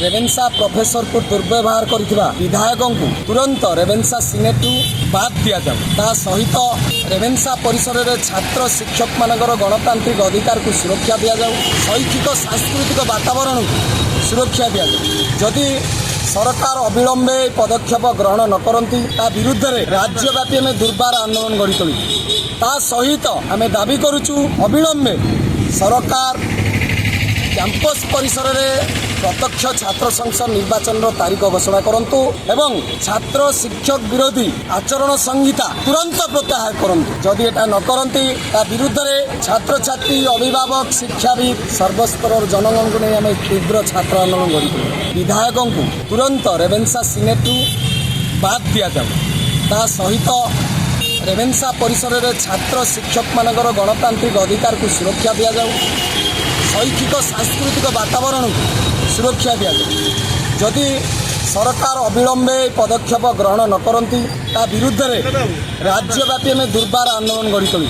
Ravenshaw professor को दुर्व्यवहार करथिबा विधायकों को तुरंत रेवेन्सा सिनेटू बाद दिया जाऊ। ता सहित रेवेन्सा परिसर में छात्र शिक्षक मानकर गणतांत्रिक अधिकार को सुरक्षा दिया जाऊ। शैक्षिक सांस्कृतिक वातावरण को सुरक्षा दिया जाऊ। जदि सरकार अविलंबे पदक्षेप ग्रहण न करती ता विरुद्ध में राज्यव्यापी में दुर्बार आंदोलन गढ़ी तोलू। ता सहित आम दाबी करुचु अविलंबे सरकार कैंपस परिसर में प्रत्यक्ष छात्र संसद निर्वाचन तारीख घोषणा करंतु एवं छात्र शिक्षक विरोधी आचरण संहिता तुरंत प्रत्याहार करंतु। जदि एटा न करंती ता विरुद्ध में छात्र छात्री अभिभावक शिक्षाविद सर्वस्तर जनगण को नहीं आम तीव्र छात्र आंदोलन गढ़ी विधायकों को तुरंत रेवेन्सा सिनेटू बाद दिया जाऊ। ता सहित रेवेन्सा परिसर में छात्र शिक्षक मानकर गणतांत्रिक अधिकार को सुरक्षा दिया जाऊ। शैक्षिक सांस्कृतिक वातावरण को सुरक्षा दिया जाऊ। जदि सरकार अविलंबे पदक्षेप ग्रहण न करती ता विरुद्ध में राज्यव्यापी में दुर्बार आंदोलन गढ़ी तोलू।